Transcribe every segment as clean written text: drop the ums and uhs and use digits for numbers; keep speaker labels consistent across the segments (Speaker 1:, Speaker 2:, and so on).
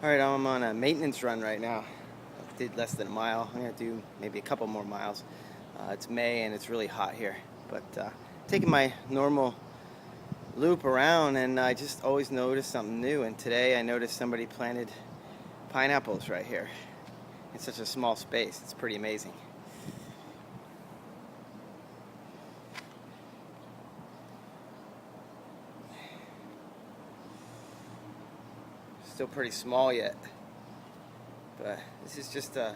Speaker 1: Alright, I'm on a maintenance run right now. I did less than a mile. I'm going to do maybe a couple more miles. It's May and it's really hot here. But taking my normal loop around, and I just always notice something new. And today I noticed somebody planted pineapples right here in such a small space. It's pretty amazing. Still pretty small yet. But this is just a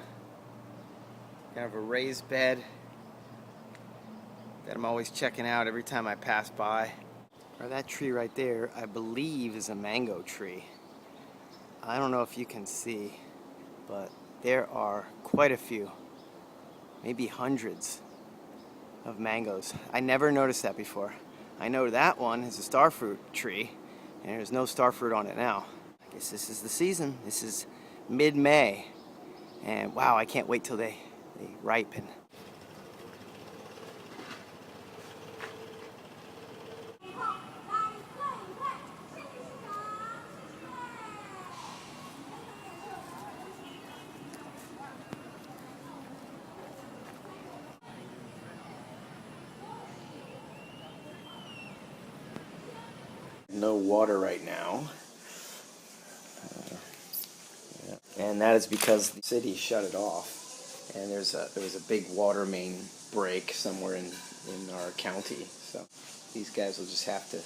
Speaker 1: kind of a raised bed that I'm always checking out every time I pass by. Or that tree right there, I believe, is a mango tree. I don't know if you can see, but there are quite a few, maybe hundreds of mangoes. I never noticed that before. I know that one is a starfruit tree, and there's no starfruit on it now. I guess this is the season. This is mid-May, and wow, I can't wait till they ripen. No water right now. And that is because the city shut it off, and there was a big water main break somewhere in our county. So these guys will just have to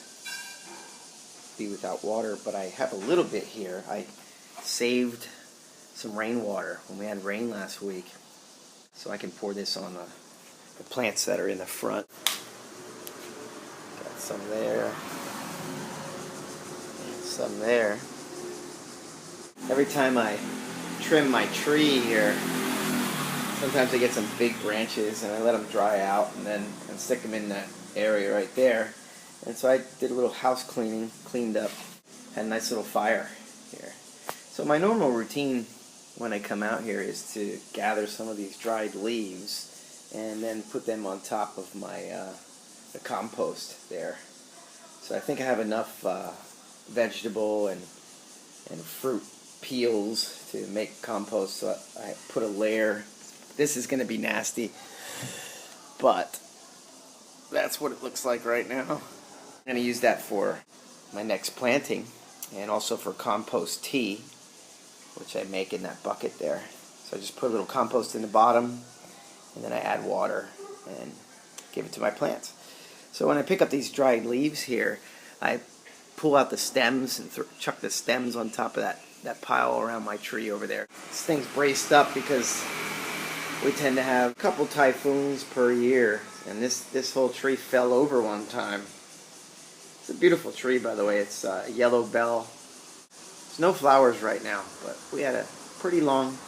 Speaker 1: be without water. But I have a little bit here. I saved some rainwater when we had rain last week, so I can pour this on the plants that are in the front. Got some there, some there. Every time I trim my tree here, sometimes I get some big branches and I let them dry out and stick them in that area right there. And so I did a little house cleaning, cleaned up, had a nice little fire here. So my normal routine when I come out here is to gather some of these dried leaves and then put them on top of my the compost there. So I think I have enough vegetable and fruit peels to make compost, so I put a layer. This is going to be nasty, but that's what it looks like right now. I'm going to use that for my next planting and also for compost tea, which I make in that bucket there. So I just put a little compost in the bottom, and then I add water and give it to my plants. So when I pick up these dried leaves here, I pull out the stems and chuck the stems on top of that pile around my tree over there. This thing's braced up because we tend to have a couple typhoons per year, and this whole tree fell over one time. It's a beautiful tree, by the way. It's a yellow bell. There's no flowers right now, but we had a pretty long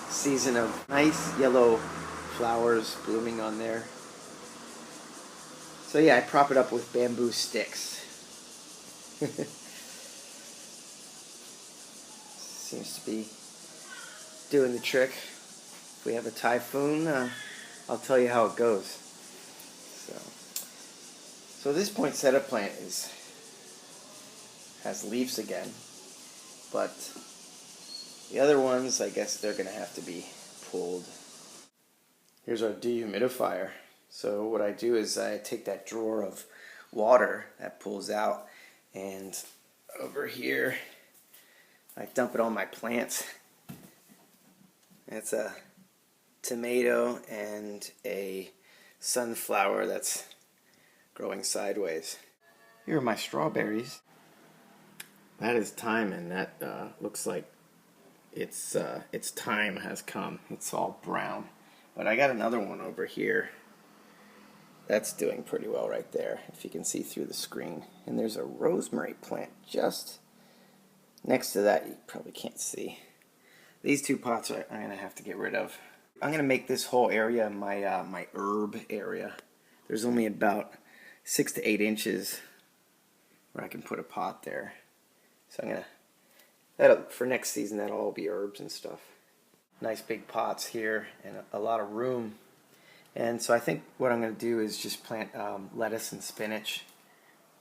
Speaker 1: season of nice yellow flowers blooming on there. So yeah, I prop it up with bamboo sticks. Seems to be doing the trick. If we have a typhoon, I'll tell you how it goes. So this poinsettia plant has leaves again, but the other ones, I guess they're going to have to be pulled. Here's our dehumidifier. So what I do is I take that drawer of water that pulls out, and over here I dump it on my plants. It's a tomato and a sunflower that's growing sideways. Here are my strawberries. That is thyme, and that looks like its time has come. It's all brown. But I got another one over here. That's doing pretty well right there, if you can see through the screen. And there's a rosemary plant just next to that. You probably can't see. These two pots I'm going to have to get rid of. I'm going to make this whole area my herb area. There's only about 6 to 8 inches where I can put a pot there. So I'm going to, for next season, that'll all be herbs and stuff. Nice big pots here and a lot of room. And so I think what I'm going to do is just plant lettuce and spinach.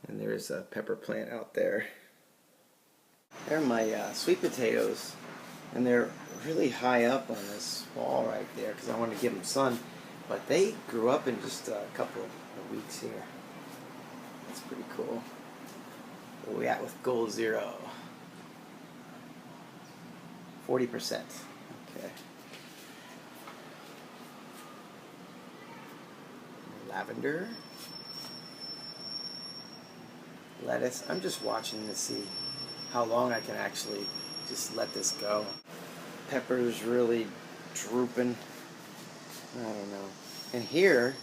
Speaker 1: And there's a pepper plant out there. They're my sweet potatoes, and they're really high up on this wall right there because I want to give them sun. But they grew up in just a couple of weeks here. That's pretty cool. Where we at with goal 0? 40%. Okay. Lavender. Lettuce. I'm just watching to see how long I can actually just let this go. Pepper's really drooping. I don't know. And here,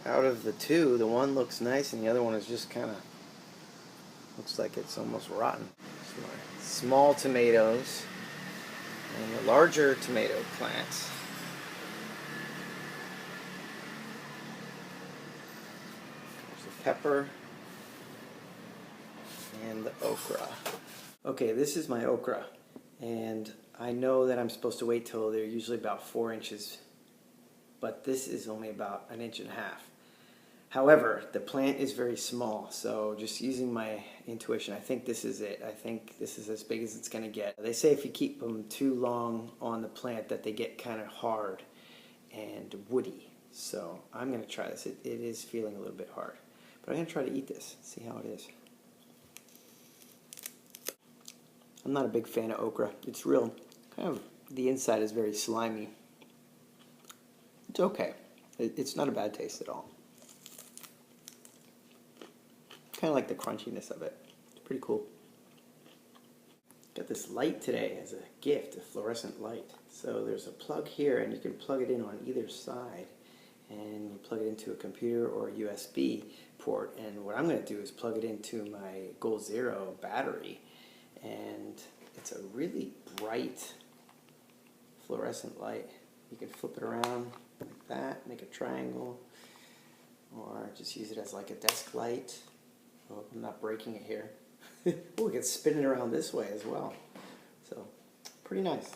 Speaker 1: out of the two, the one looks nice and the other one is just kind of, looks like it's almost rotten. Small tomatoes and the larger tomato plants. There's the pepper and the okra. Okay, this is my okra, and I know that I'm supposed to wait till they're usually about 4 inches, but this is only about 1.5 inches. However, the plant is very small, so just using my intuition, I think this is it. I think this is as big as it's going to get. They say if you keep them too long on the plant that they get kind of hard and woody. So I'm going to try this. It is feeling a little bit hard, but I'm going to try to eat this, see how it is. I'm not a big fan of okra. It's real, kind of, the inside is very slimy. It's okay. It's not a bad taste at all. Kind of like the crunchiness of it. It's pretty cool. Got this light today as a gift, a fluorescent light. So there's a plug here, and you can plug it in on either side, and you plug it into a computer or a USB port. And what I'm going to do is plug it into my Goal 0 battery, and it's a really bright fluorescent light. You can flip it around like that, make a triangle, or just use it as like a desk light. Oh, I'm not breaking it here. Oh, we can spin it around this way as well. So, pretty nice.